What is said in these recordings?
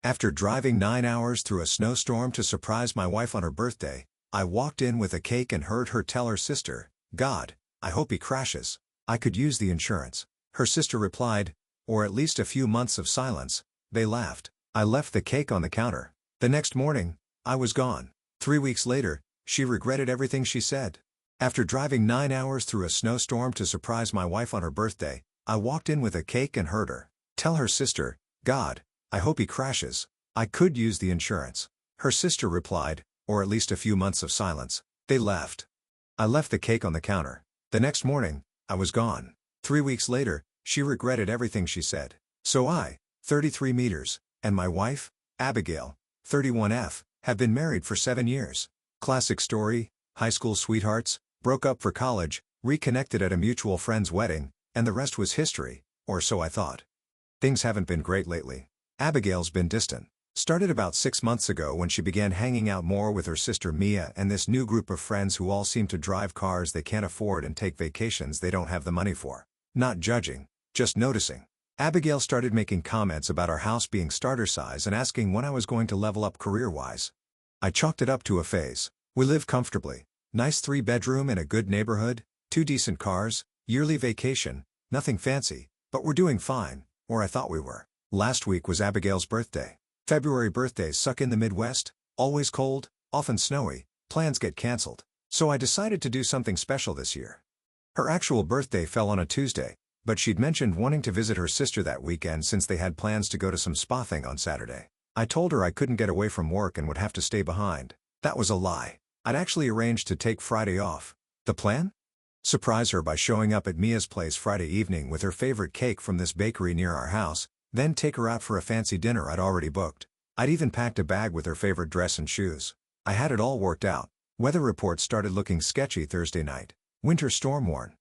After driving 9 hours through a snowstorm to surprise my wife on her birthday, I walked in with a cake and heard her tell her sister, "God, I hope he crashes. I could use the insurance." Her sister replied, "Or at least a few months of silence." They laughed. I left the cake on the counter. The next morning, I was gone. 3 weeks later, she regretted everything she said. After driving 9 hours through a snowstorm to surprise my wife on her birthday, I walked in with a cake and heard her tell her sister, "God, I hope he crashes. I could use the insurance." Her sister replied, "Or at least a few months of silence." They laughed. I left the cake on the counter. The next morning, I was gone. 3 weeks later, she regretted everything she said. So I, 33 meters, and my wife, Abigail, 31F, have been married for 7 years. Classic story: high school sweethearts, broke up for college, reconnected at a mutual friend's wedding, and the rest was history, or so I thought. Things haven't been great lately. Abigail's been distant. Started about 6 months ago when she began hanging out more with her sister Mia and this new group of friends who all seem to drive cars they can't afford and take vacations they don't have the money for. Not judging, just noticing. Abigail started making comments about our house being starter size and asking when I was going to level up career-wise. I chalked it up to a phase. We live comfortably. Nice 3-bedroom in a good neighborhood, 2 decent cars, yearly vacation, nothing fancy, but we're doing fine, or I thought we were. Last week was Abigail's birthday. February birthdays suck in the Midwest, always cold, often snowy, plans get canceled. So I decided to do something special this year. Her actual birthday fell on a Tuesday, but she'd mentioned wanting to visit her sister that weekend since they had plans to go to some spa thing on Saturday. I told her I couldn't get away from work and would have to stay behind. That was a lie. I'd actually arranged to take Friday off. The plan? Surprise her by showing up at Mia's place Friday evening with her favorite cake from this bakery near our house, then take her out for a fancy dinner I'd already booked. I'd even packed a bag with her favorite dress and shoes. I had it all worked out. Weather reports started looking sketchy Thursday night. Winter storm warn.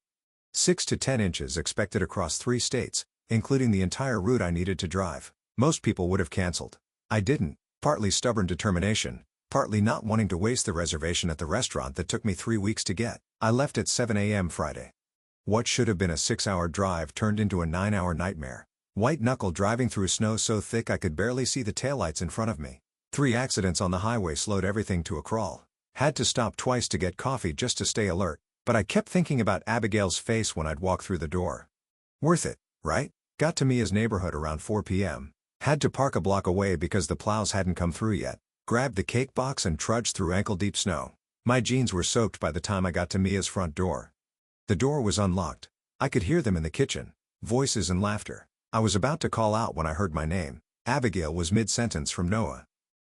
6 to 10 inches expected across 3 states, including the entire route I needed to drive. Most people would have canceled. I didn't, partly stubborn determination, partly not wanting to waste the reservation at the restaurant that took me 3 weeks to get. I left at 7 a.m. Friday. What should have been a 6-hour drive turned into a 9-hour nightmare. White-knuckle driving through snow so thick I could barely see the taillights in front of me. 3 accidents on the highway slowed everything to a crawl. Had to stop twice to get coffee just to stay alert, but I kept thinking about Abigail's face when I'd walk through the door. Worth it, right? Got to Mia's neighborhood around 4 p.m. Had to park a block away because the plows hadn't come through yet. Grabbed the cake box and trudged through ankle-deep snow. My jeans were soaked by the time I got to Mia's front door. The door was unlocked. I could hear them in the kitchen. Voices and laughter. I was about to call out when I heard my name. Abigail was mid-sentence from Noah.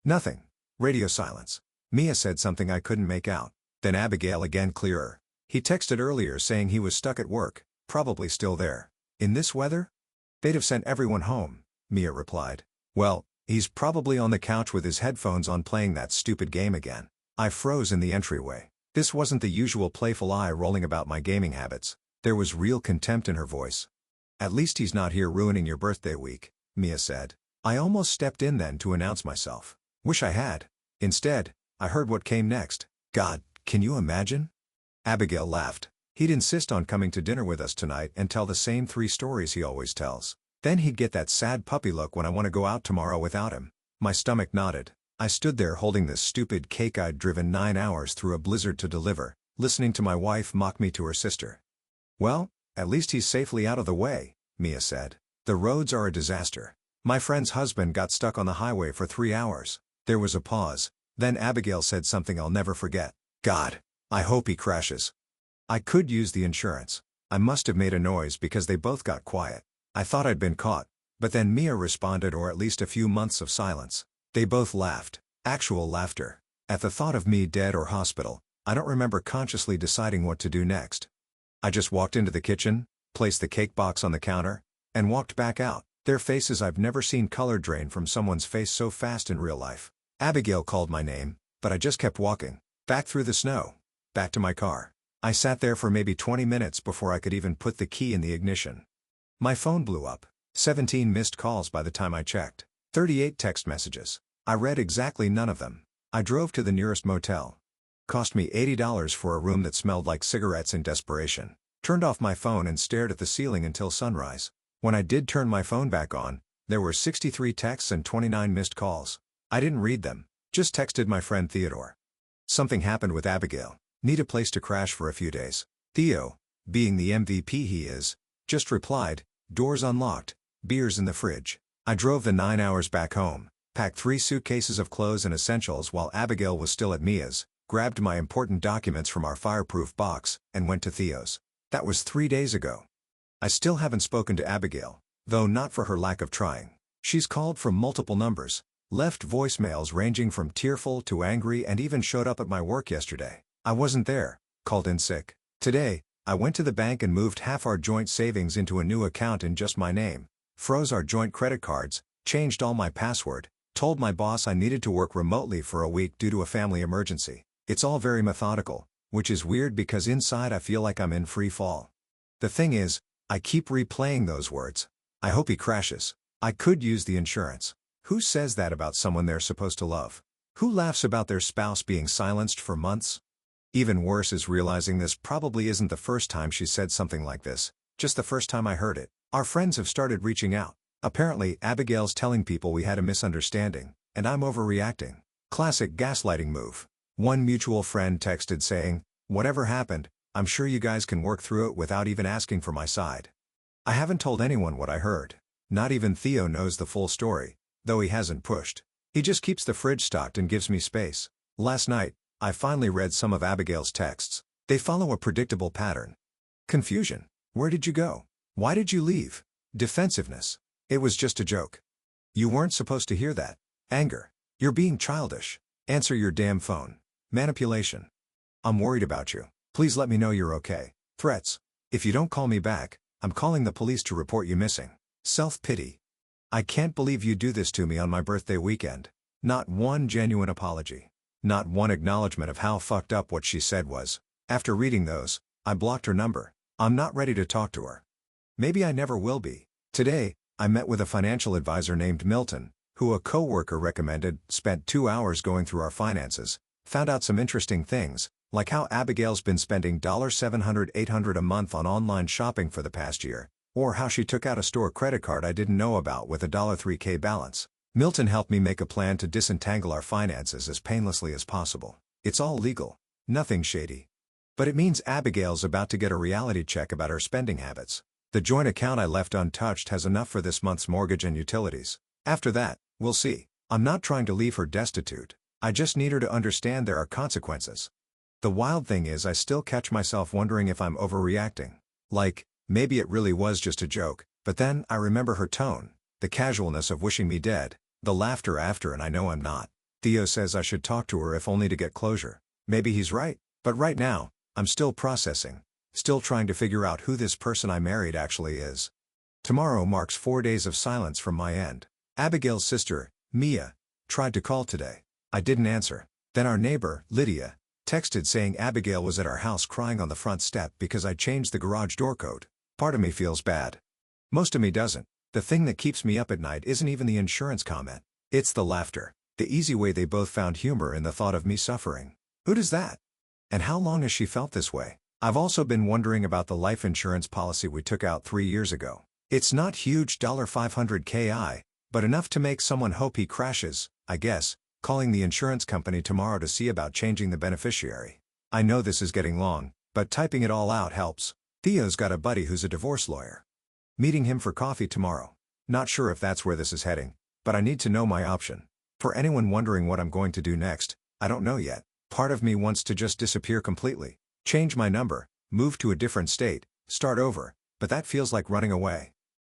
Nothing. Radio silence. Mia said something I couldn't make out. Then Abigail again clearer. He texted earlier saying he was stuck at work, probably still there. In this weather? They'd have sent everyone home, Mia replied. Well, he's probably on the couch with his headphones on playing that stupid game again. I froze in the entryway. This wasn't the usual playful eye rolling about my gaming habits. There was real contempt in her voice. At least he's not here ruining your birthday week, Mia said. I almost stepped in then to announce myself. Wish I had. Instead, I heard what came next. God, can you imagine? Abigail laughed. He'd insist on coming to dinner with us tonight and tell the same 3 stories he always tells. Then he'd get that sad puppy look when I want to go out tomorrow without him. My stomach nodded. I stood there holding this stupid cake I'd driven 9 hours through a blizzard to deliver, listening to my wife mock me to her sister. Well, at least he's safely out of the way, Mia said. The roads are a disaster. My friend's husband got stuck on the highway for 3 hours. There was a pause. Then Abigail said something I'll never forget. God, I hope he crashes. I could use the insurance. I must have made a noise because they both got quiet. I thought I'd been caught. But then Mia responded, or at least a few months of silence. They both laughed. Actual laughter. At the thought of me dead or hospital, I don't remember consciously deciding what to do next. I just walked into the kitchen, placed the cake box on the counter, and walked back out. Their faces I've never seen color drain from someone's face so fast in real life. Abigail called my name, but I just kept walking. Back through the snow. Back to my car. I sat there for maybe 20 minutes before I could even put the key in the ignition. My phone blew up. 17 missed calls by the time I checked. 38 text messages. I read exactly none of them. I drove to the nearest motel. Cost me $80 for a room that smelled like cigarettes in desperation. Turned off my phone and stared at the ceiling until sunrise. When I did turn my phone back on, There were 63 texts and 29 missed calls. I didn't read them, just texted my friend Theodore. Something happened with Abigail. Need a place to crash for a few days. Theo, being the MVP he is, just replied, doors unlocked, beers in the fridge. I drove the 9 hours back home, packed 3 suitcases of clothes and essentials while Abigail was still at Mia's, grabbed my important documents from our fireproof box, and went to Theo's. That was 3 days ago. I still haven't spoken to Abigail, though not for her lack of trying. She's called from multiple numbers, left voicemails ranging from tearful to angry, and even showed up at my work yesterday. I wasn't there, called in sick. Today, I went to the bank and moved half our joint savings into a new account in just my name, froze our joint credit cards, changed all my password, told my boss I needed to work remotely for a week due to a family emergency. It's all very methodical, which is weird because inside I feel like I'm in free fall. The thing is, I keep replaying those words. I hope he crashes. I could use the insurance. Who says that about someone they're supposed to love? Who laughs about their spouse being silenced for months? Even worse is realizing this probably isn't the first time she said something like this, just the first time I heard it. Our friends have started reaching out. Apparently, Abigail's telling people we had a misunderstanding, and I'm overreacting. Classic gaslighting move. One mutual friend texted saying, "Whatever happened, I'm sure you guys can work through it without even asking for my side." I haven't told anyone what I heard. Not even Theo knows the full story, though he hasn't pushed. He just keeps the fridge stocked and gives me space. Last night, I finally read some of Abigail's texts. They follow a predictable pattern. Confusion. Where did you go? Why did you leave? Defensiveness. It was just a joke. You weren't supposed to hear that. Anger. You're being childish. Answer your damn phone. Manipulation. I'm worried about you. Please let me know you're okay. Threats. If you don't call me back, I'm calling the police to report you missing. Self-pity. I can't believe you do this to me on my birthday weekend. Not one genuine apology. Not one acknowledgement of how fucked up what she said was. After reading those, I blocked her number. I'm not ready to talk to her. Maybe I never will be. Today, I met with a financial advisor named Milton, who a coworker recommended, spent 2 hours going through our finances, found out some interesting things, like how Abigail's been spending $700-800 a month on online shopping for the past year, or how she took out a store credit card I didn't know about with a $3K balance. Milton helped me make a plan to disentangle our finances as painlessly as possible. It's all legal. Nothing shady. But it means Abigail's about to get a reality check about her spending habits. The joint account I left untouched has enough for this month's mortgage and utilities. After that, we'll see. I'm not trying to leave her destitute. I just need her to understand there are consequences. The wild thing is I still catch myself wondering if I'm overreacting. Like, maybe it really was just a joke, but then I remember her tone, the casualness of wishing me dead, the laughter after, and I know I'm not. Theo says I should talk to her if only to get closure. Maybe he's right, but right now, I'm still processing, still trying to figure out who this person I married actually is. Tomorrow marks 4 days of silence from my end. Abigail's sister, Mia, tried to call today. I didn't answer. Then our neighbor, Lydia, texted saying Abigail was at our house crying on the front step because I changed the garage door code. Part of me feels bad. Most of me doesn't. The thing that keeps me up at night isn't even the insurance comment. It's the laughter. The easy way they both found humor in the thought of me suffering. Who does that? And how long has she felt this way? I've also been wondering about the life insurance policy we took out 3 years ago. It's not huge $500K, but enough to make someone hope he crashes, I guess, calling the insurance company tomorrow to see about changing the beneficiary. I know this is getting long, but typing it all out helps. Theo's got a buddy who's a divorce lawyer. Meeting him for coffee tomorrow. Not sure if that's where this is heading, but I need to know my option. For anyone wondering what I'm going to do next, I don't know yet. Part of me wants to just disappear completely, change my number, move to a different state, start over, but that feels like running away.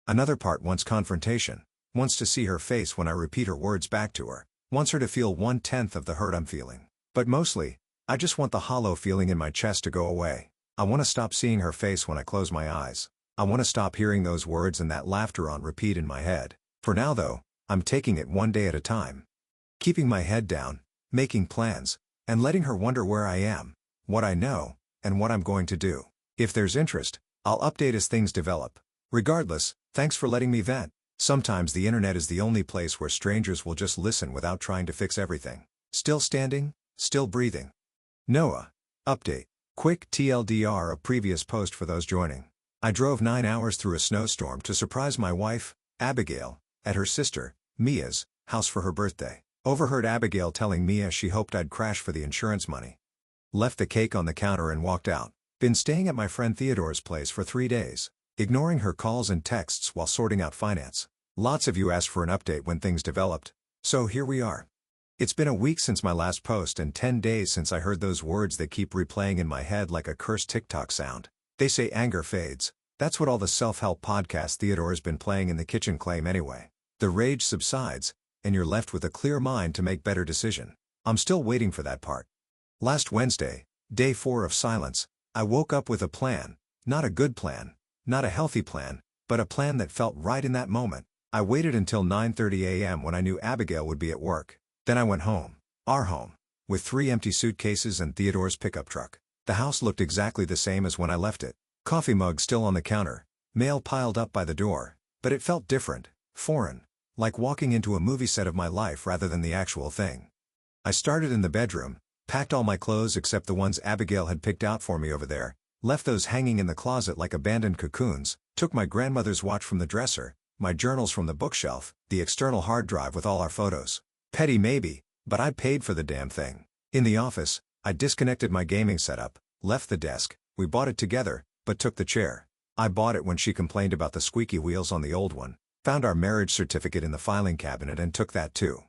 Another part wants confrontation, wants to see her face when I repeat her words back to her, wants her to feel 1/10 of the hurt I'm feeling. But mostly, I just want the hollow feeling in my chest to go away. I want to stop seeing her face when I close my eyes. I want to stop hearing those words and that laughter on repeat in my head. For now though, I'm taking it one day at a time. Keeping my head down, making plans, and letting her wonder where I am, what I know, and what I'm going to do. If there's interest, I'll update as things develop. Regardless, thanks for letting me vent. Sometimes the internet is the only place where strangers will just listen without trying to fix everything. Still standing, still breathing. Noah. Update. Quick TLDR, a previous post for those joining. I drove 9 hours through a snowstorm to surprise my wife, Abigail, at her sister, Mia's, house for her birthday. Overheard Abigail telling Mia she hoped I'd crash for the insurance money. Left the cake on the counter and walked out. Been staying at my friend Theodore's place for 3 days. Ignoring her calls and texts while sorting out finance. Lots of you asked for an update when things developed. So here we are. It's been a week since my last post and 10 days since I heard those words that keep replaying in my head like a cursed TikTok sound. They say anger fades. That's what all the self-help podcasts Theodore's been playing in the kitchen claim anyway. The rage subsides, and you're left with a clear mind to make better decision. I'm still waiting for that part. Last Wednesday, day 4 of silence, I woke up with a plan. Not a good plan, not a healthy plan, but a plan that felt right in that moment. I waited until 9:30 a.m. when I knew Abigail would be at work. Then I went home. Our home. With 3 empty suitcases and Theodore's pickup truck. The house looked exactly the same as when I left it. Coffee mug still on the counter. Mail piled up by the door. But it felt different. Foreign. Like walking into a movie set of my life rather than the actual thing. I started in the bedroom. Packed all my clothes except the ones Abigail had picked out for me over there. Left those hanging in the closet like abandoned cocoons. Took my grandmother's watch from the dresser. My journals from the bookshelf. The external hard drive with all our photos. Petty maybe, but I paid for the damn thing. In the office, I disconnected my gaming setup. Left the desk. We bought it together, but took the chair. I bought it when she complained about the squeaky wheels on the old one. Found our marriage certificate in the filing cabinet and took that too.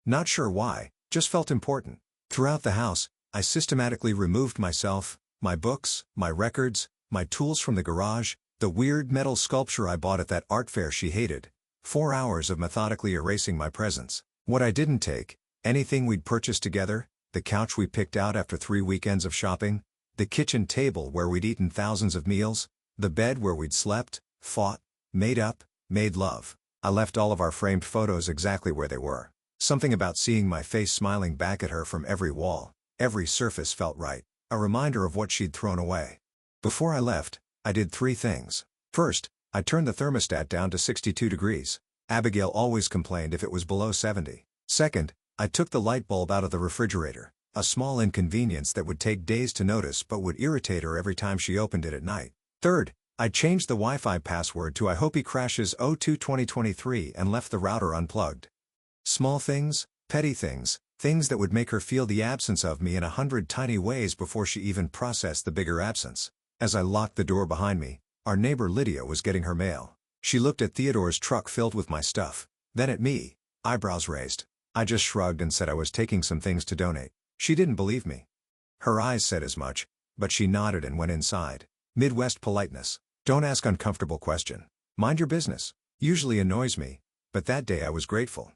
Not sure why, just felt important. Throughout the house, I systematically removed myself, my books, my records, my tools from the garage, the weird metal sculpture I bought at that art fair she hated. 4 hours of methodically erasing my presence. What I didn't take, anything we'd purchased together, the couch we picked out after 3 weekends of shopping, the kitchen table where we'd eaten thousands of meals, the bed where we'd slept, fought, made up, made love. I left all of our framed photos exactly where they were. Something about seeing my face smiling back at her from every wall, every surface felt right, a reminder of what she'd thrown away. Before I left, I did 3 things. First, I turned the thermostat down to 62 degrees. Abigail always complained if it was below 70. Second, I took the light bulb out of the refrigerator, a small inconvenience that would take days to notice but would irritate her every time she opened it at night. Third, I changed the Wi-Fi password to I hope he crashes 02-2023 and left the router unplugged. Small things, petty things, things that would make her feel the absence of me in 100 tiny ways before she even processed the bigger absence. As I locked the door behind me, our neighbor Lydia was getting her mail. She looked at Theodore's truck filled with my stuff, then at me, eyebrows raised. I just shrugged and said I was taking some things to donate. She didn't believe me. Her eyes said as much, but she nodded and went inside. Midwest politeness. Don't ask uncomfortable question. Mind your business. Usually annoys me, but that day I was grateful.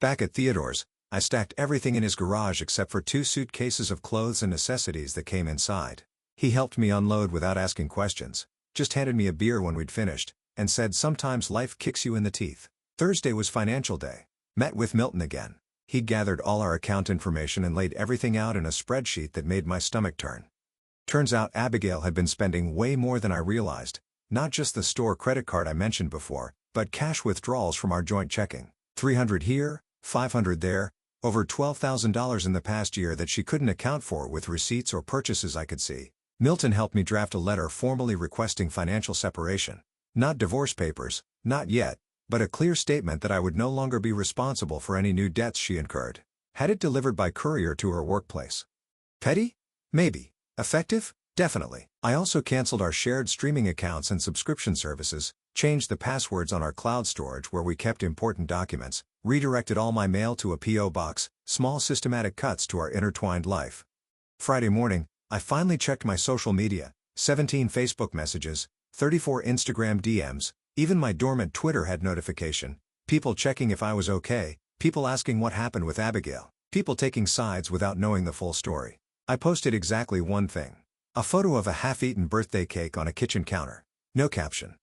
Back at Theodore's, I stacked everything in his garage except for 2 suitcases of clothes and necessities that came inside. He helped me unload without asking questions, just handed me a beer when we'd finished, and said sometimes life kicks you in the teeth. Thursday was financial day. Met with Milton again. He'd gathered all our account information and laid everything out in a spreadsheet that made my stomach turn. Turns out Abigail had been spending way more than I realized, not just the store credit card I mentioned before, but cash withdrawals from our joint checking. $300 here, $500 there, over $12,000 in the past year that she couldn't account for with receipts or purchases I could see. Milton helped me draft a letter formally requesting financial separation. Not divorce papers, not yet, but a clear statement that I would no longer be responsible for any new debts she incurred. Had it delivered by courier to her workplace. Petty? Maybe. Effective? Definitely. I also canceled our shared streaming accounts and subscription services, changed the passwords on our cloud storage where we kept important documents, redirected all my mail to a P.O. box, small systematic cuts to our intertwined life. Friday morning, I finally checked my social media, 17 Facebook messages, 34 Instagram DMs, even my dormant Twitter had notification, people checking if I was okay, people asking what happened with Abigail, people taking sides without knowing the full story. I posted exactly one thing. A photo of a half-eaten birthday cake on a kitchen counter. No caption.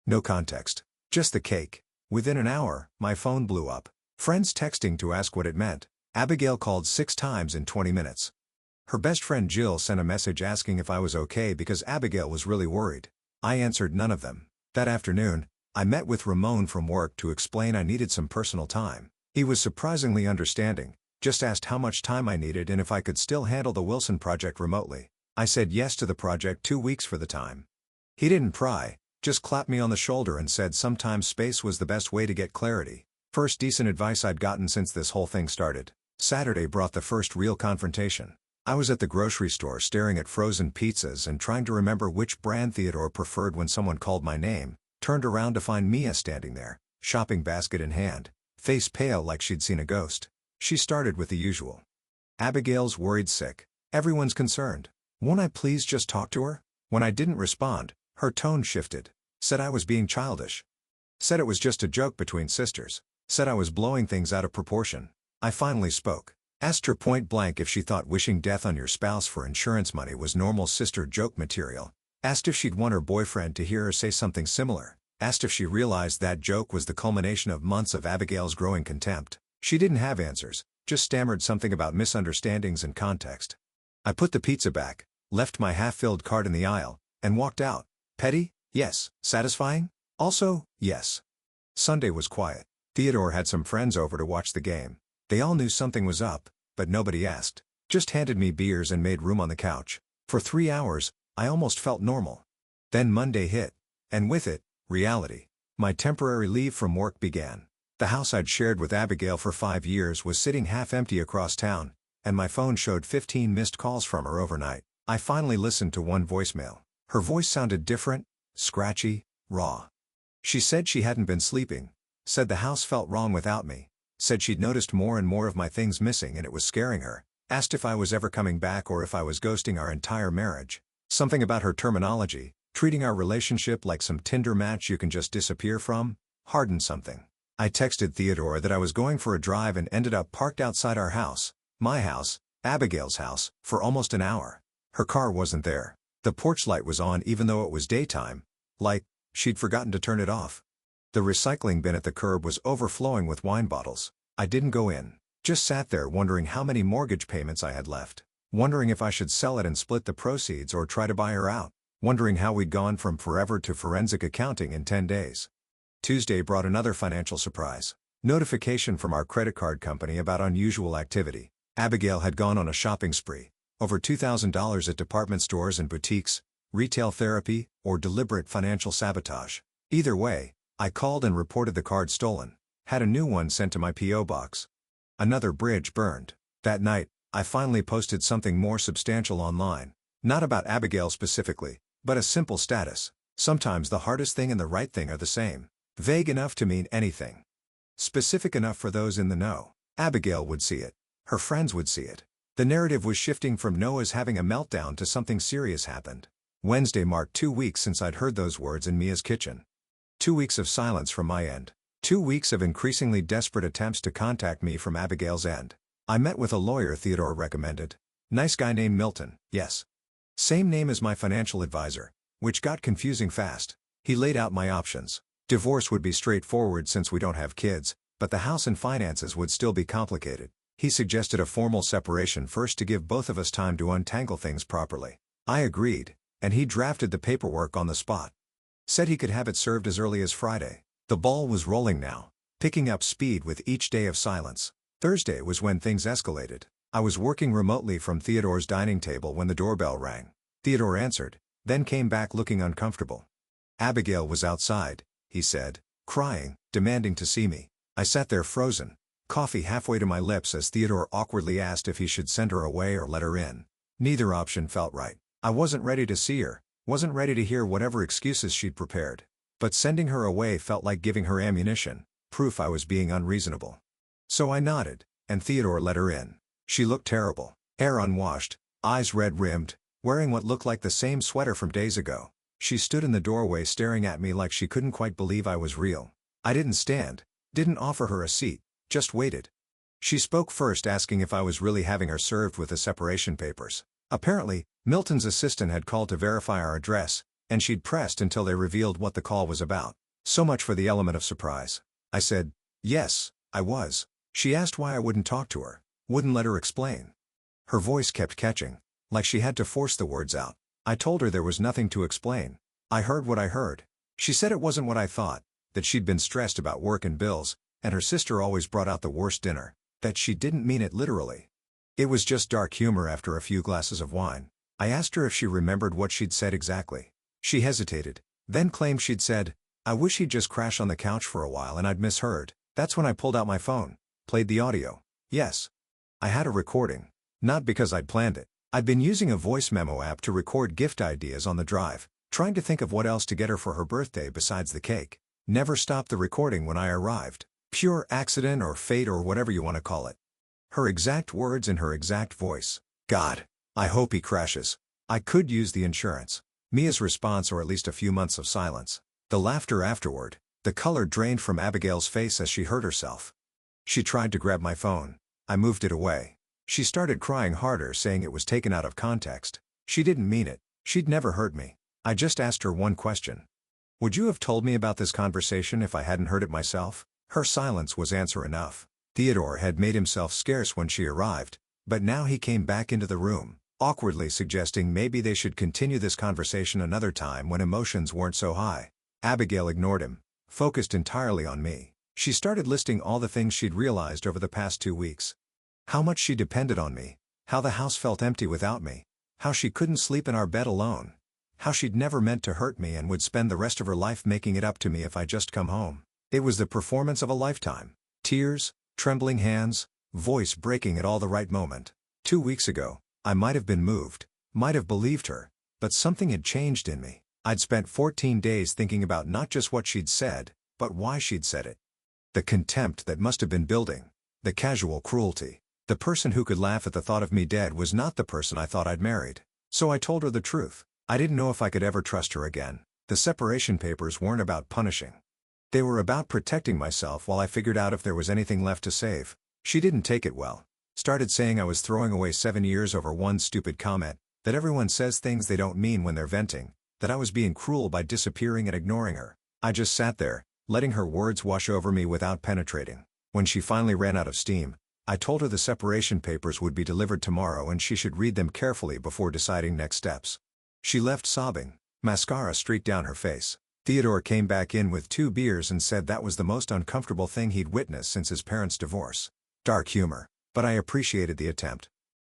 No context. Just the cake. Within an hour, my phone blew up. Friends texting to ask what it meant. Abigail called 6 times in 20 minutes. Her best friend Jill sent a message asking if I was okay because Abigail was really worried. I answered none of them. That afternoon, I met with Ramon from work to explain I needed some personal time. He was surprisingly understanding, just asked how much time I needed and if I could still handle the Wilson project remotely. I said yes to the project 2 weeks for the time. He didn't pry, just clapped me on the shoulder and said sometimes space was the best way to get clarity. First decent advice I'd gotten since this whole thing started. Saturday brought the first real confrontation. I was at the grocery store staring at frozen pizzas and trying to remember which brand Theodore preferred when someone called my name, turned around to find Mia standing there, shopping basket in hand, face pale like she'd seen a ghost. She started with the usual. "Abigail's worried sick. Everyone's concerned. Won't I please just talk to her?" When I didn't respond, her tone shifted. Said I was being childish. Said it was just a joke between sisters. Said I was blowing things out of proportion. I finally spoke. Asked her point blank if she thought wishing death on your spouse for insurance money was normal sister joke material. Asked if she'd want her boyfriend to hear her say something similar. Asked if she realized that joke was the culmination of months of Abigail's growing contempt. She didn't have answers, just stammered something about misunderstandings and context. I put the pizza back, left my half-filled cart in the aisle, and walked out. Petty? Yes. Satisfying? Also, yes. Sunday was quiet. Theodore had some friends over to watch the game. They all knew something was up, but nobody asked. Just handed me beers and made room on the couch. For 3 hours, I almost felt normal. Then Monday hit. And with it, reality. My temporary leave from work began. The house I'd shared with Abigail for 5 years was sitting half empty across town, and my phone showed 15 missed calls from her overnight. I finally listened to one voicemail. Her voice sounded different, scratchy, raw. She said she hadn't been sleeping. Said the house felt wrong without me. Said she'd noticed more and more of my things missing and it was scaring her. Asked if I was ever coming back or if I was ghosting our entire marriage. Something about her terminology, treating our relationship like some Tinder match you can just disappear from, hardened something. I texted Theodore that I was going for a drive and ended up parked outside our house, my house, Abigail's house, for almost an hour. Her car wasn't there. The porch light was on even though it was daytime. Like, she'd forgotten to turn it off. The recycling bin at the curb was overflowing with wine bottles. I didn't go in. Just sat there wondering how many mortgage payments I had left. Wondering if I should sell it and split the proceeds or try to buy her out. Wondering how we'd gone from forever to forensic accounting in 10 days. Tuesday brought another financial surprise. Notification from our credit card company about unusual activity. Abigail had gone on a shopping spree. Over $2,000 at department stores and boutiques, retail therapy, or deliberate financial sabotage. Either way, I called and reported the card stolen. Had a new one sent to my P.O. box. Another bridge burned. That night, I finally posted something more substantial online. Not about Abigail specifically, but a simple status. Sometimes the hardest thing and the right thing are the same. Vague enough to mean anything. Specific enough for those in the know. Abigail would see it. Her friends would see it. The narrative was shifting from Noah's having a meltdown to something serious happened. Wednesday marked 2 weeks since I'd heard those words in Mia's kitchen. 2 weeks of silence from my end. 2 weeks of increasingly desperate attempts to contact me from Abigail's end. I met with a lawyer Theodore recommended. Nice guy named Milton, yes. Same name as my financial advisor, which got confusing fast. He laid out my options. Divorce would be straightforward since we don't have kids, but the house and finances would still be complicated. He suggested a formal separation first to give both of us time to untangle things properly. I agreed, and he drafted the paperwork on the spot. Said he could have it served as early as Friday. The ball was rolling now, picking up speed with each day of silence. Thursday was when things escalated. I was working remotely from Theodore's dining table when the doorbell rang. Theodore answered, then came back looking uncomfortable. Abigail was outside, he said, crying, demanding to see me. I sat there frozen, coffee halfway to my lips as Theodore awkwardly asked if he should send her away or let her in. Neither option felt right. I wasn't ready to see her, wasn't ready to hear whatever excuses she'd prepared. But sending her away felt like giving her ammunition, proof I was being unreasonable. So I nodded, and Theodore let her in. She looked terrible, hair unwashed, eyes red-rimmed, wearing what looked like the same sweater from days ago. She stood in the doorway staring at me like she couldn't quite believe I was real. I didn't stand, didn't offer her a seat, just waited. She spoke first asking if I was really having her served with the separation papers. Apparently, Milton's assistant had called to verify our address, and she'd pressed until they revealed what the call was about. So much for the element of surprise. I said, yes, I was. She asked why I wouldn't talk to her, wouldn't let her explain. Her voice kept catching, like she had to force the words out. I told her there was nothing to explain. I heard what I heard. She said it wasn't what I thought, that she'd been stressed about work and bills, and her sister always brought out the worst dinner, that she didn't mean it literally. It was just dark humor after a few glasses of wine. I asked her if she remembered what she'd said exactly. She hesitated, then claimed she'd said, I wish he'd just crash on the couch for a while and I'd misheard. That's when I pulled out my phone, played the audio. Yes. I had a recording. Not because I'd planned it. I'd been using a voice memo app to record gift ideas on the drive, trying to think of what else to get her for her birthday besides the cake. Never stopped the recording when I arrived. Pure accident or fate or whatever you want to call it. Her exact words in her exact voice. God, I hope he crashes. I could use the insurance. Mia's response, or at least a few months of silence. The laughter afterward. The color drained from Abigail's face as she hurt herself. She tried to grab my phone. I moved it away. She started crying harder, saying it was taken out of context. She didn't mean it. She'd never hurt me. I just asked her one question. Would you have told me about this conversation if I hadn't heard it myself? Her silence was answer enough. Theodore had made himself scarce when she arrived, but now he came back into the room, awkwardly suggesting maybe they should continue this conversation another time when emotions weren't so high. Abigail ignored him, focused entirely on me. She started listing all the things she'd realized over the past 2 weeks. How much she depended on me, how the house felt empty without me, how she couldn't sleep in our bed alone, how she'd never meant to hurt me and would spend the rest of her life making it up to me if I just come home. It was the performance of a lifetime. Tears, trembling hands, voice breaking at all the right moment. 2 weeks ago, I might have been moved, might have believed her, but something had changed in me. I'd spent 14 days thinking about not just what she'd said, but why she'd said it. The contempt that must have been building. The casual cruelty. The person who could laugh at the thought of me dead was not the person I thought I'd married. So I told her the truth. I didn't know if I could ever trust her again. The separation papers weren't about punishing. They were about protecting myself while I figured out if there was anything left to save. She didn't take it well. Started saying I was throwing away 7 years over one stupid comment, that everyone says things they don't mean when they're venting, that I was being cruel by disappearing and ignoring her. I just sat there, letting her words wash over me without penetrating. When she finally ran out of steam, I told her the separation papers would be delivered tomorrow and she should read them carefully before deciding next steps. She left sobbing, mascara streaked down her face. Theodore came back in with 2 beers and said that was the most uncomfortable thing he'd witnessed since his parents' divorce. Dark humor, but I appreciated the attempt.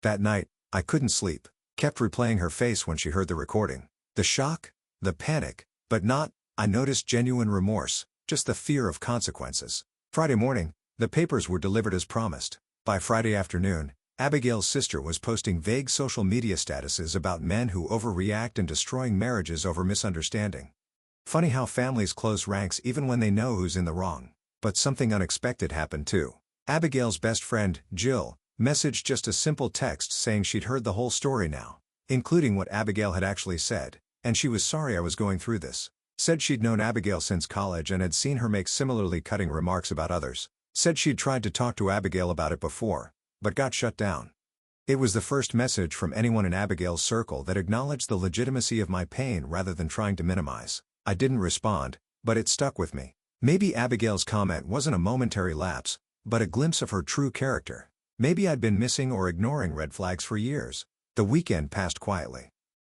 That night, I couldn't sleep, kept replaying her face when she heard the recording. The shock, the panic, but not, I noticed genuine remorse, just the fear of consequences. Friday morning, the papers were delivered as promised. By Friday afternoon, Abigail's sister was posting vague social media statuses about men who overreact and destroying marriages over misunderstanding. Funny how families close ranks even when they know who's in the wrong. But something unexpected happened too. Abigail's best friend, Jill, messaged just a simple text saying she'd heard the whole story now, including what Abigail had actually said, and she was sorry I was going through this. Said she'd known Abigail since college and had seen her make similarly cutting remarks about others. Said she'd tried to talk to Abigail about it before, but got shut down. It was the first message from anyone in Abigail's circle that acknowledged the legitimacy of my pain rather than trying to minimize. I didn't respond, but it stuck with me. Maybe Abigail's comment wasn't a momentary lapse, but a glimpse of her true character. Maybe I'd been missing or ignoring red flags for years. The weekend passed quietly.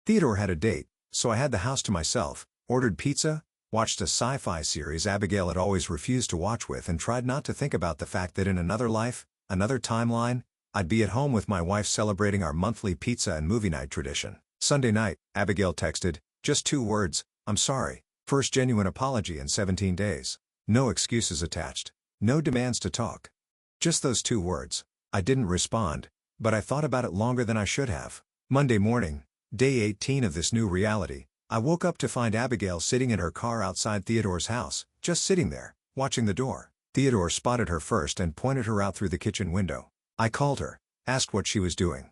Theodore had a date, so I had the house to myself, ordered pizza, watched a sci-fi series Abigail had always refused to watch with, and tried not to think about the fact that in another life, another timeline, I'd be at home with my wife celebrating our monthly pizza and movie night tradition. Sunday night, Abigail texted, just 2 words, I'm sorry. First genuine apology in 17 days. No excuses attached. No demands to talk. Just those 2 words. I didn't respond, but I thought about it longer than I should have. Monday morning, day 18 of this new reality, I woke up to find Abigail sitting in her car outside Theodore's house, just sitting there, watching the door. Theodore spotted her first and pointed her out through the kitchen window. I called her, asked what she was doing.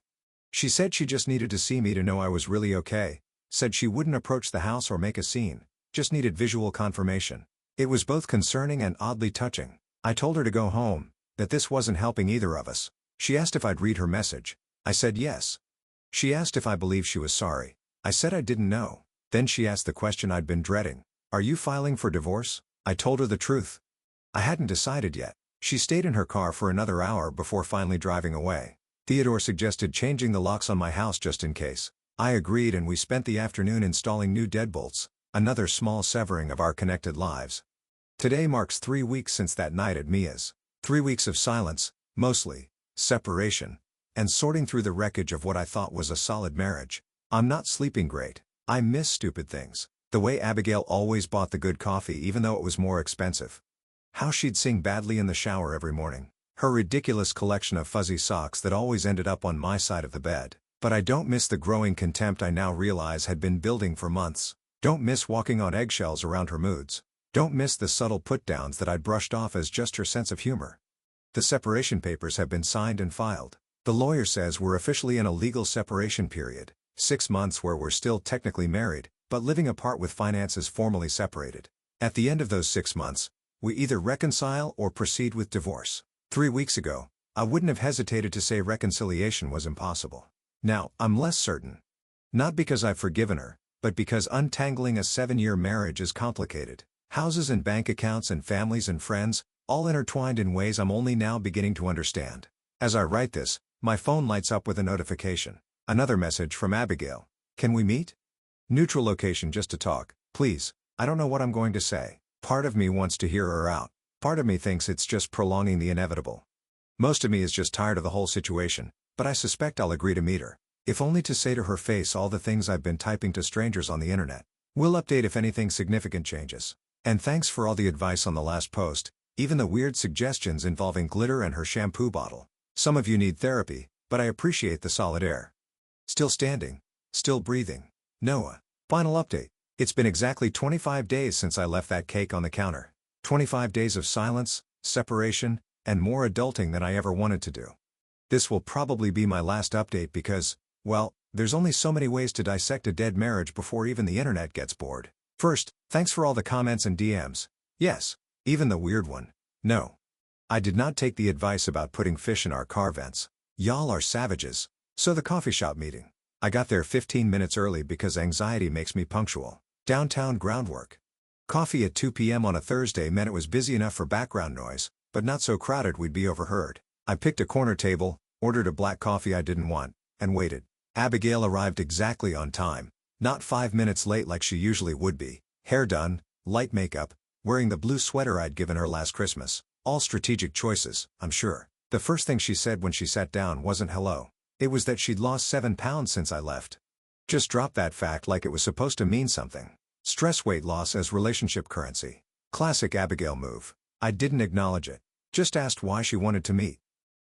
She said she just needed to see me to know I was really okay, said she wouldn't approach the house or make a scene, just needed visual confirmation. It was both concerning and oddly touching. I told her to go home, that this wasn't helping either of us. She asked if I'd read her message. I said yes. She asked if I believed she was sorry. I said I didn't know. Then she asked the question I'd been dreading. Are you filing for divorce? I told her the truth. I hadn't decided yet. She stayed in her car for another hour before finally driving away. Theodore suggested changing the locks on my house just in case. I agreed and we spent the afternoon installing new deadbolts, another small severing of our connected lives. Today marks 3 weeks since that night at Mia's. 3 weeks of silence, mostly, separation, and sorting through the wreckage of what I thought was a solid marriage. I'm not sleeping great. I miss stupid things. The way Abigail always bought the good coffee even though it was more expensive. How she'd sing badly in the shower every morning. Her ridiculous collection of fuzzy socks that always ended up on my side of the bed. But I don't miss the growing contempt I now realize had been building for months. Don't miss walking on eggshells around her moods. Don't miss the subtle put-downs that I'd brushed off as just her sense of humor. The separation papers have been signed and filed. The lawyer says we're officially in a legal separation period, 6 months where we're still technically married, but living apart with finances formally separated. At the end of those 6 months, we either reconcile or proceed with divorce. 3 weeks ago, I wouldn't have hesitated to say reconciliation was impossible. Now, I'm less certain. Not because I've forgiven her, but because untangling a 7-year marriage is complicated. Houses and bank accounts and families and friends, all intertwined in ways I'm only now beginning to understand. As I write this, my phone lights up with a notification. Another message from Abigail. Can we meet? Neutral location just to talk, please. I don't know what I'm going to say. Part of me wants to hear her out. Part of me thinks it's just prolonging the inevitable. Most of me is just tired of the whole situation, but I suspect I'll agree to meet her. If only to say to her face all the things I've been typing to strangers on the internet. We'll update if anything significant changes. And thanks for all the advice on the last post, even the weird suggestions involving glitter and her shampoo bottle. Some of you need therapy, but I appreciate the solid air. Still standing. Still breathing. Noah. Final update. It's been exactly 25 days since I left that cake on the counter. 25 days of silence, separation, and more adulting than I ever wanted to do. This will probably be my last update because, well, there's only so many ways to dissect a dead marriage before even the internet gets bored. First, thanks for all the comments and DMs. Yes, even the weird one. No. I did not take the advice about putting fish in our car vents. Y'all are savages. So the coffee shop meeting. I got there 15 minutes early because anxiety makes me punctual. Downtown groundwork. Coffee at 2 p.m. on a Thursday meant it was busy enough for background noise, but not so crowded we'd be overheard. I picked a corner table, ordered a black coffee I didn't want, and waited. Abigail arrived exactly on time, not 5 minutes late like she usually would be. Hair done, light makeup, wearing the blue sweater I'd given her last Christmas. All strategic choices, I'm sure. The first thing she said when she sat down wasn't hello. It was that she'd lost 7 pounds since I left. Just dropped that fact like it was supposed to mean something. Stress weight loss as relationship currency. Classic Abigail move. I didn't acknowledge it. Just asked why she wanted to meet.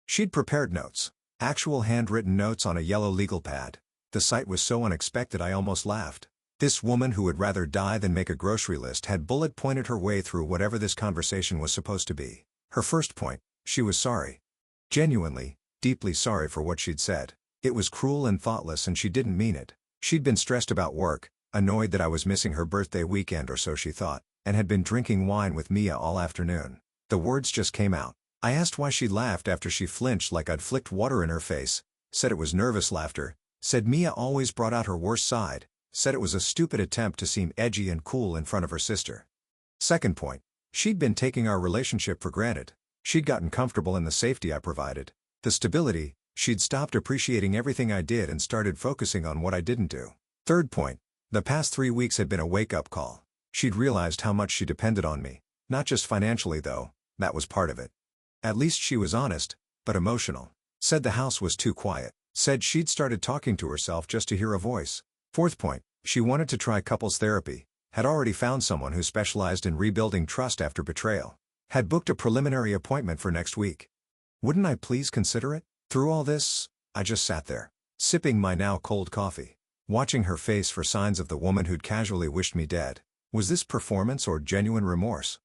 She'd prepared notes. Actual handwritten notes on a yellow legal pad. The sight was so unexpected I almost laughed. This woman who would rather die than make a grocery list had bullet-pointed her way through whatever this conversation was supposed to be. Her first point, she was sorry. Genuinely, deeply sorry for what she'd said. It was cruel and thoughtless and she didn't mean it. She'd been stressed about work, annoyed that I was missing her birthday weekend or so she thought, and had been drinking wine with Mia all afternoon. The words just came out. I asked why she laughed after she flinched like I'd flicked water in her face, said it was nervous laughter, said Mia always brought out her worst side, said it was a stupid attempt to seem edgy and cool in front of her sister. Second point, she'd been taking our relationship for granted. She'd gotten comfortable in the safety I provided. The stability, she'd stopped appreciating everything I did and started focusing on what I didn't do. Third point, the past 3 weeks had been a wake-up call. She'd realized how much she depended on me. Not just financially though, that was part of it. At least she was honest, but emotional. Said the house was too quiet. Said she'd started talking to herself just to hear a voice. Fourth point, she wanted to try couples therapy. Had already found someone who specialized in rebuilding trust after betrayal. Had booked a preliminary appointment for next week. Wouldn't I please consider it? Through all this, I just sat there, sipping my now cold coffee, watching her face for signs of the woman who'd casually wished me dead. Was this performance or genuine remorse?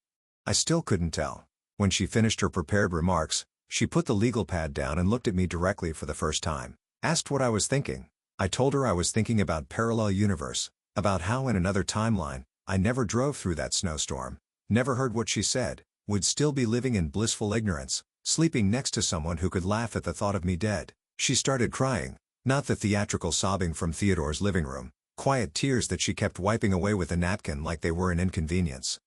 I still couldn't tell. When she finished her prepared remarks, she put the legal pad down and looked at me directly for the first time. Asked what I was thinking. I told her I was thinking about parallel universe, about how in another timeline, I never drove through that snowstorm, never heard what she said, would still be living in blissful ignorance, sleeping next to someone who could laugh at the thought of me dead. She started crying, not the theatrical sobbing from Theodore's living room, quiet tears that she kept wiping away with a napkin like they were an inconvenience.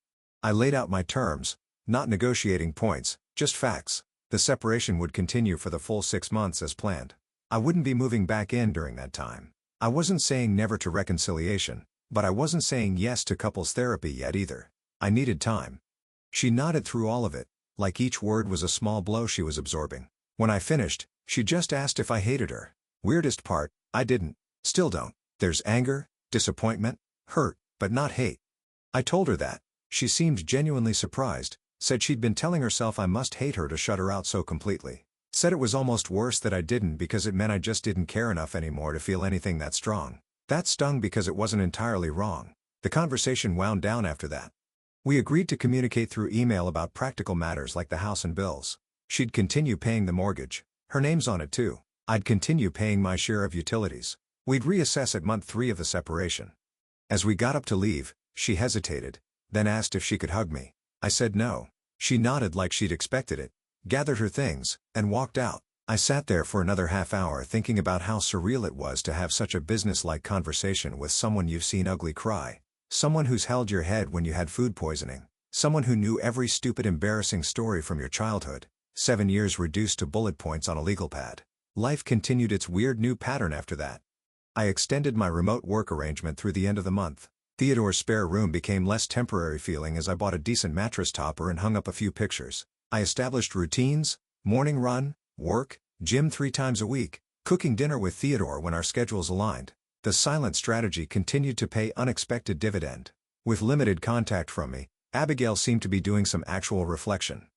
I laid out my terms, not negotiating points, just facts. The separation would continue for the full 6 months as planned. I wouldn't be moving back in during that time. I wasn't saying never to reconciliation, but I wasn't saying yes to couples therapy yet either. I needed time. She nodded through all of it, like each word was a small blow she was absorbing. When I finished, she just asked if I hated her. Weirdest part, I didn't. Still don't. There's anger, disappointment, hurt, but not hate. I told her that. She seemed genuinely surprised, Said she'd been telling herself I must hate her to shut her out so completely. Said it was almost worse that I didn't because it meant I just didn't care enough anymore to feel anything that strong. That stung because it wasn't entirely wrong. The conversation wound down after that. We agreed to communicate through email about practical matters like the house and bills. She'd continue paying the mortgage. Her name's on it too. I'd continue paying my share of utilities. We'd reassess at month 3 of the separation. As we got up to leave, she hesitated, then asked if she could hug me. I said no. She nodded like she'd expected it, gathered her things, and walked out. I sat there for another half hour thinking about how surreal it was to have such a business-like conversation with someone you've seen ugly cry. Someone who's held your head when you had food poisoning. Someone who knew every stupid embarrassing story from your childhood. 7 years reduced to bullet points on a legal pad. Life continued its weird new pattern after that. I extended my remote work arrangement through the end of the month. Theodore's spare room became less temporary feeling as I bought a decent mattress topper and hung up a few pictures. I established routines: morning run, work, gym 3 times a week, cooking dinner with Theodore when our schedules aligned. The silent strategy continued to pay unexpected dividend. With limited contact from me, Abigail seemed to be doing some actual reflection.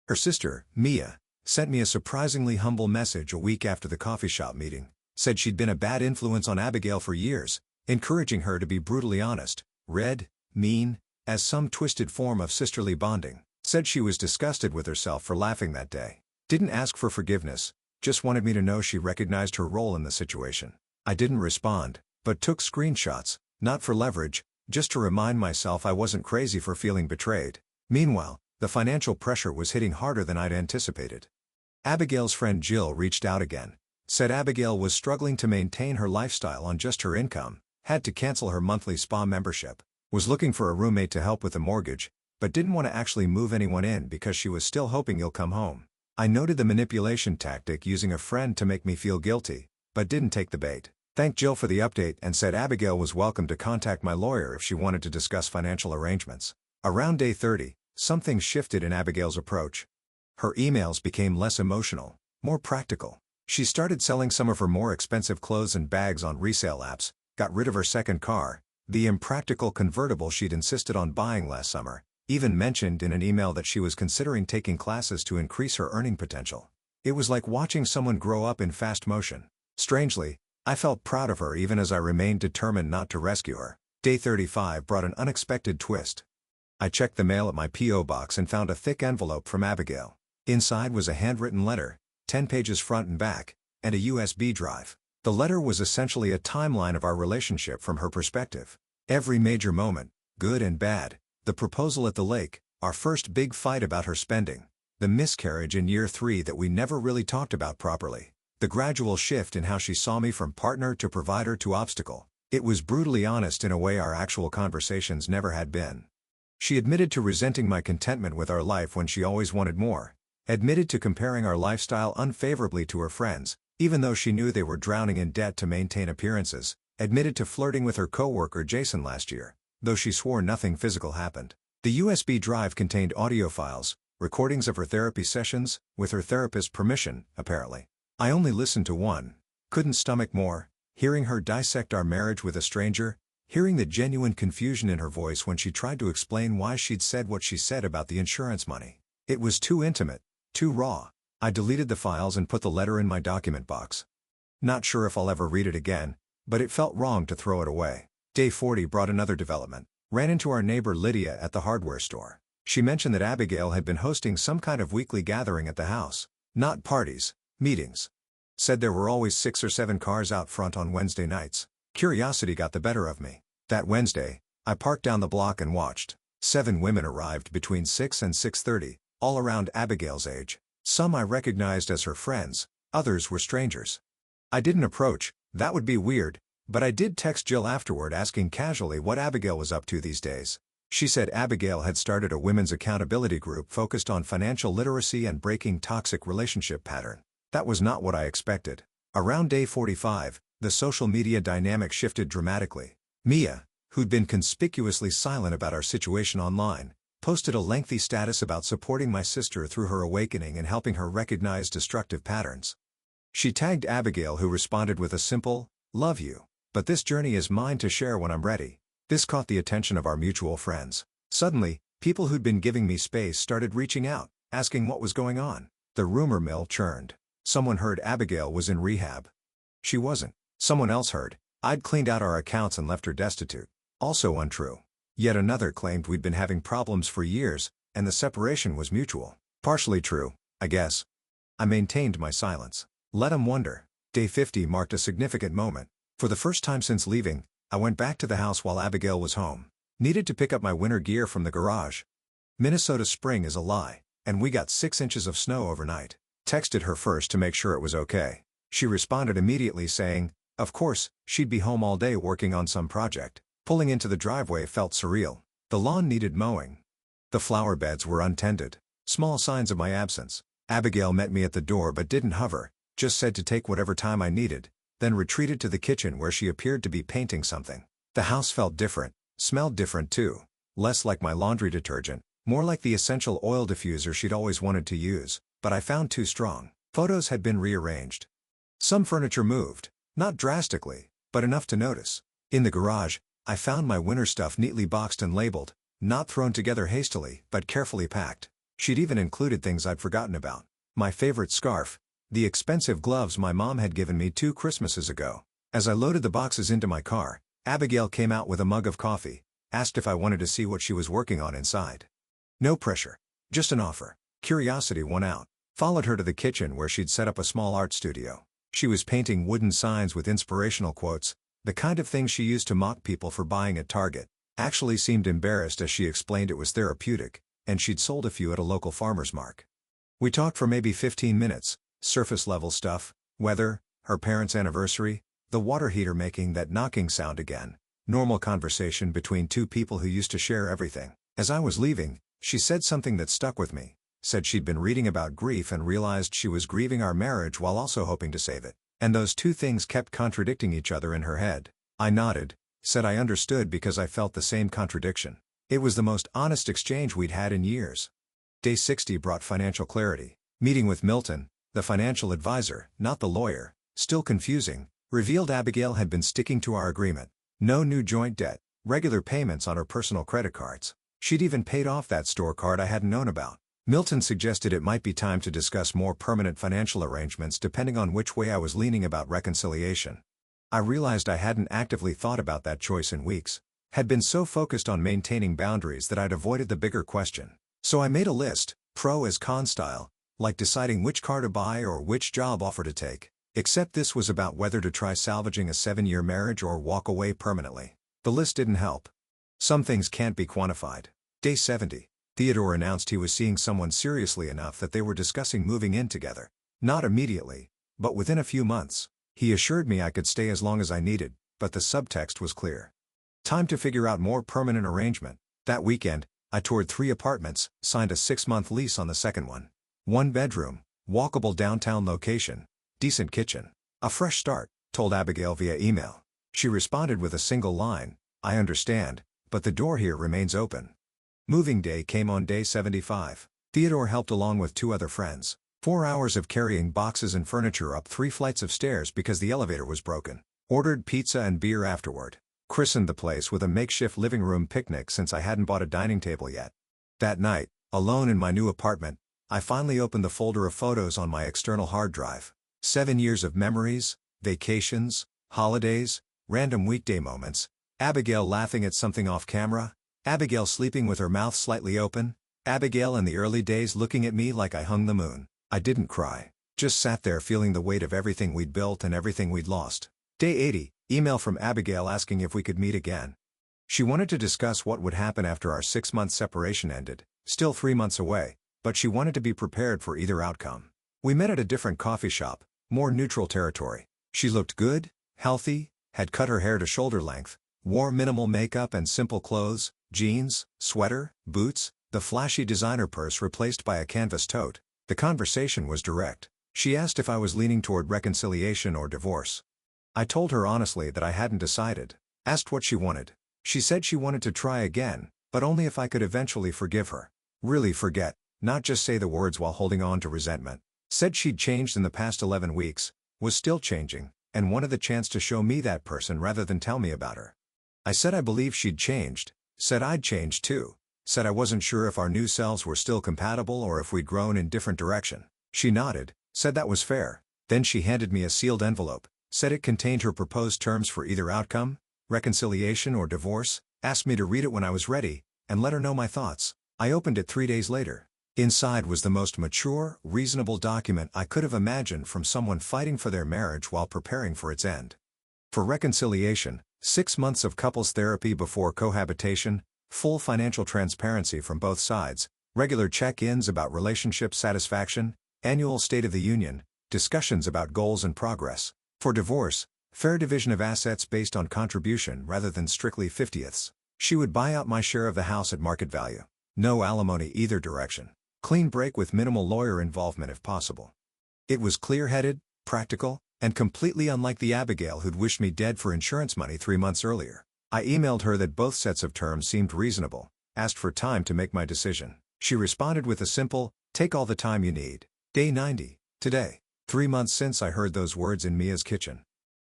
Her sister, Mia, sent me a surprisingly humble message a week after the coffee shop meeting. Said she'd been a bad influence on Abigail for years, encouraging her to be brutally honest, red, mean, as some twisted form of sisterly bonding. Said she was disgusted with herself for laughing that day. Didn't ask for forgiveness, just wanted me to know she recognized her role in the situation. I didn't respond, but took screenshots, not for leverage, just to remind myself I wasn't crazy for feeling betrayed. Meanwhile, the financial pressure was hitting harder than I'd anticipated. Abigail's friend Jill reached out again. Said Abigail was struggling to maintain her lifestyle on just her income, had to cancel her monthly spa membership, was looking for a roommate to help with the mortgage, but didn't want to actually move anyone in because she was still hoping you'll come home. I noted the manipulation tactic using a friend to make me feel guilty, but didn't take the bait. Thanked Jill for the update and said Abigail was welcome to contact my lawyer if she wanted to discuss financial arrangements. Around day 30, something shifted in Abigail's approach. Her emails became less emotional, more practical. She started selling some of her more expensive clothes and bags on resale apps, got rid of her second car, the impractical convertible she'd insisted on buying last summer, even mentioned in an email that she was considering taking classes to increase her earning potential. It was like watching someone grow up in fast motion. Strangely, I felt proud of her even as I remained determined not to rescue her. Day 35 brought an unexpected twist. I checked the mail at my P.O. box and found a thick envelope from Abigail. Inside was a handwritten letter, 10 pages front and back, and a USB drive. The letter was essentially a timeline of our relationship from her perspective. Every major moment, good and bad, the proposal at the lake, our first big fight about her spending, the miscarriage in year 3 that we never really talked about properly, the gradual shift in how she saw me from partner to provider to obstacle. It was brutally honest in a way our actual conversations never had been. She admitted to resenting my contentment with our life when she always wanted more. Admitted to comparing our lifestyle unfavorably to her friends, even though she knew they were drowning in debt to maintain appearances. Admitted to flirting with her coworker Jason last year, though she swore nothing physical happened. The USB drive contained audio files, recordings of her therapy sessions, with her therapist's permission, apparently. I only listened to one. Couldn't stomach more. Hearing her dissect our marriage with a stranger, hearing the genuine confusion in her voice when she tried to explain why she'd said what she said about the insurance money. It was too intimate. Too raw. I deleted the files and put the letter in my document box. Not sure if I'll ever read it again, but it felt wrong to throw it away. Day 40 brought another development. Ran into our neighbor Lydia at the hardware store. She mentioned that Abigail had been hosting some kind of weekly gathering at the house. Not parties, meetings. Said there were always 6 or 7 cars out front on Wednesday nights. Curiosity got the better of me. That Wednesday, I parked down the block and watched. 7 women arrived between 6 and 6:30. All around Abigail's age. Some I recognized as her friends, others were strangers. I didn't approach, that would be weird, but I did text Jill afterward asking casually what Abigail was up to these days. She said Abigail had started a women's accountability group focused on financial literacy and breaking toxic relationship pattern. That was not what I expected. Around day 45, the social media dynamic shifted dramatically. Mia, who'd been conspicuously silent about our situation online, posted a lengthy status about supporting my sister through her awakening and helping her recognize destructive patterns. She tagged Abigail, who responded with a simple, "Love you, but this journey is mine to share when I'm ready." This caught the attention of our mutual friends. Suddenly, People who'd been giving me space started reaching out, asking what was going on. The rumor mill churned. Someone heard Abigail was in rehab. She wasn't. Someone else heard I'd cleaned out our accounts and left her destitute. Also untrue. Yet another claimed we'd been having problems for years, and the separation was mutual. Partially true, I guess. I maintained my silence. Let 'em wonder. Day 50 marked a significant moment. For the first time since leaving, I went back to the house while Abigail was home. Needed to pick up my winter gear from the garage. Minnesota spring is a lie, and we got 6 inches of snow overnight. Texted her first to make sure it was okay. She responded immediately saying, of course, she'd be home all day working on some project. Pulling into the driveway felt surreal. The lawn needed mowing. The flower beds were untended. Small signs of my absence. Abigail met me at the door but didn't hover, just said to take whatever time I needed, then retreated to the kitchen where she appeared to be painting something. The house felt different, smelled different too. Less like my laundry detergent, more like the essential oil diffuser she'd always wanted to use, but I found too strong. Photos had been rearranged. Some furniture moved, not drastically, but enough to notice. In the garage, I found my winter stuff neatly boxed and labeled, not thrown together hastily, but carefully packed. She'd even included things I'd forgotten about. My favorite scarf, the expensive gloves my mom had given me 2 Christmases ago. As I loaded the boxes into my car, Abigail came out with a mug of coffee, asked if I wanted to see what she was working on inside. No pressure. Just an offer. Curiosity won out. Followed her to the kitchen where she'd set up a small art studio. She was painting wooden signs with inspirational quotes, the kind of thing she used to mock people for buying at Target. Actually seemed embarrassed as she explained it was therapeutic, and she'd sold a few at a local farmer's market. We talked for maybe 15 minutes, surface-level stuff, weather, her parents' anniversary, the water heater making that knocking sound again. Normal conversation between two people who used to share everything. As I was leaving, she said something that stuck with me. Said she'd been reading about grief and realized she was grieving our marriage while also hoping to save it. And those two things kept contradicting each other in her head. I nodded, said I understood because I felt the same contradiction. It was the most honest exchange we'd had in years. Day 60 brought financial clarity. Meeting with Milton, the financial advisor, not the lawyer, still confusing, revealed Abigail had been sticking to our agreement. No new joint debt, regular payments on her personal credit cards. She'd even paid off that store card I hadn't known about. Milton suggested it might be time to discuss more permanent financial arrangements depending on which way I was leaning about reconciliation. I realized I hadn't actively thought about that choice in weeks. Had been so focused on maintaining boundaries that I'd avoided the bigger question. So I made a list, pro as con style, like deciding which car to buy or which job offer to take. Except this was about whether to try salvaging a 7-year marriage or walk away permanently. The list didn't help. Some things can't be quantified. Day 70. Theodore announced he was seeing someone seriously enough that they were discussing moving in together. Not immediately, but within a few months. He assured me I could stay as long as I needed, but the subtext was clear. Time to figure out more permanent arrangement. That weekend, I toured 3 apartments, signed a 6-month lease on the second one. 1 bedroom, walkable downtown location, decent kitchen. A fresh start, told Abigail via email. She responded with a single line, I understand, but the door here remains open. Moving day came on day 75. Theodore helped along with 2 other friends. 4 hours of carrying boxes and furniture up 3 flights of stairs because the elevator was broken. Ordered pizza and beer afterward. Christened the place with a makeshift living room picnic since I hadn't bought a dining table yet. That night, alone in my new apartment, I finally opened the folder of photos on my external hard drive. 7 years of memories, vacations, holidays, random weekday moments, Abigail laughing at something off camera, Abigail sleeping with her mouth slightly open, Abigail in the early days looking at me like I hung the moon. I didn't cry, just sat there feeling the weight of everything we'd built and everything we'd lost. Day 80, email from Abigail asking if we could meet again. She wanted to discuss what would happen after our 6-month separation ended, still 3 months away, but she wanted to be prepared for either outcome. We met at a different coffee shop, more neutral territory. She looked good, healthy, had cut her hair to shoulder length, wore minimal makeup and simple clothes, jeans, sweater, boots, the flashy designer purse replaced by a canvas tote. The conversation was direct. She asked if I was leaning toward reconciliation or divorce. I told her honestly that I hadn't decided. Asked what she wanted. She said she wanted to try again, but only if I could eventually forgive her. Really forget, not just say the words while holding on to resentment. Said she'd changed in the past 11 weeks, was still changing, and wanted the chance to show me that person rather than tell me about her. I said I believed she'd changed, said I'd changed too. said I wasn't sure if our new selves were still compatible or if we'd grown in different direction. She nodded, said that was fair. Then she handed me a sealed envelope, said it contained her proposed terms for either outcome, reconciliation or divorce, asked me to read it when I was ready, and let her know my thoughts. I opened it 3 days later. Inside was the most mature, reasonable document I could have imagined from someone fighting for their marriage while preparing for its end. For reconciliation, 6 months of couples therapy before cohabitation, full financial transparency from both sides, regular check-ins about relationship satisfaction, annual State of the Union, discussions about goals and progress. For divorce, fair division of assets based on contribution rather than strictly 50ths. She would buy out my share of the house at market value. No alimony either direction. Clean break with minimal lawyer involvement if possible. It was clear-headed, practical, and completely unlike the Abigail who'd wished me dead for insurance money 3 months earlier. I emailed her that both sets of terms seemed reasonable, asked for time to make my decision. She responded with a simple, "Take all the time you need." Day 90, today. 3 months since I heard those words in Mia's kitchen.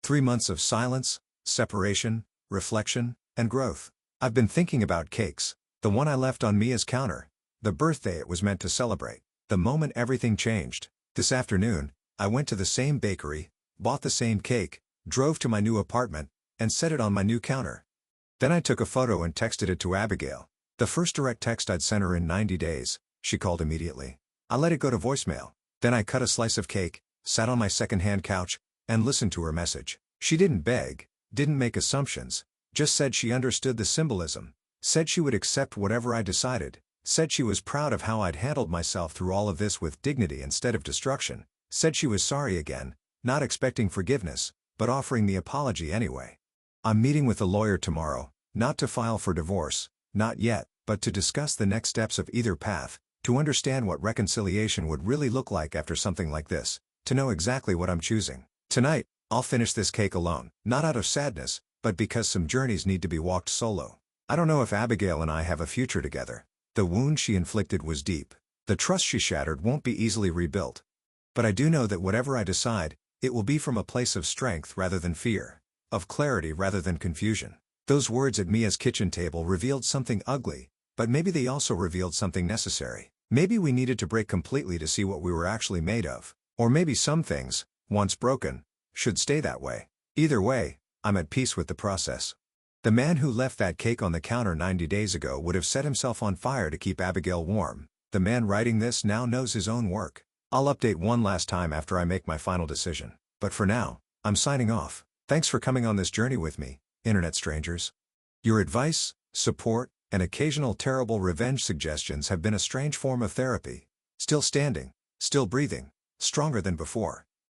3 months of silence, separation, reflection, and growth. I've been thinking about cakes. The one I left on Mia's counter. The birthday it was meant to celebrate. The moment everything changed. This afternoon, I went to the same bakery, bought the same cake, drove to my new apartment, and set it on my new counter. Then I took a photo and texted it to Abigail. The first direct text I'd sent her in 90 days, she called immediately. I let it go to voicemail. Then I cut a slice of cake, sat on my second-hand couch, and listened to her message. She didn't beg, didn't make assumptions, just said she understood the symbolism, said she would accept whatever I decided, said she was proud of how I'd handled myself through all of this with dignity instead of destruction, said she was sorry again, not expecting forgiveness, but offering the apology anyway. I'm meeting with a lawyer tomorrow, not to file for divorce, not yet, but to discuss the next steps of either path, to understand what reconciliation would really look like after something like this, to know exactly what I'm choosing. Tonight, I'll finish this cake alone, not out of sadness, but because some journeys need to be walked solo. I don't know if Abigail and I have a future together. The wound she inflicted was deep. The trust she shattered won't be easily rebuilt. But I do know that whatever I decide, it will be from a place of strength rather than fear, of clarity rather than confusion. Those words at Mia's kitchen table revealed something ugly, but maybe they also revealed something necessary. Maybe we needed to break completely to see what we were actually made of. Or maybe some things, once broken, should stay that way. Either way, I'm at peace with the process. The man who left that cake on the counter 90 days ago would have set himself on fire to keep Abigail warm. The man writing this now knows his own work. I'll update one last time after I make my final decision. But for now, I'm signing off. Thanks for coming on this journey with me, internet strangers. Your advice, support, and occasional terrible revenge suggestions have been a strange form of therapy. Still standing, still breathing, stronger than before.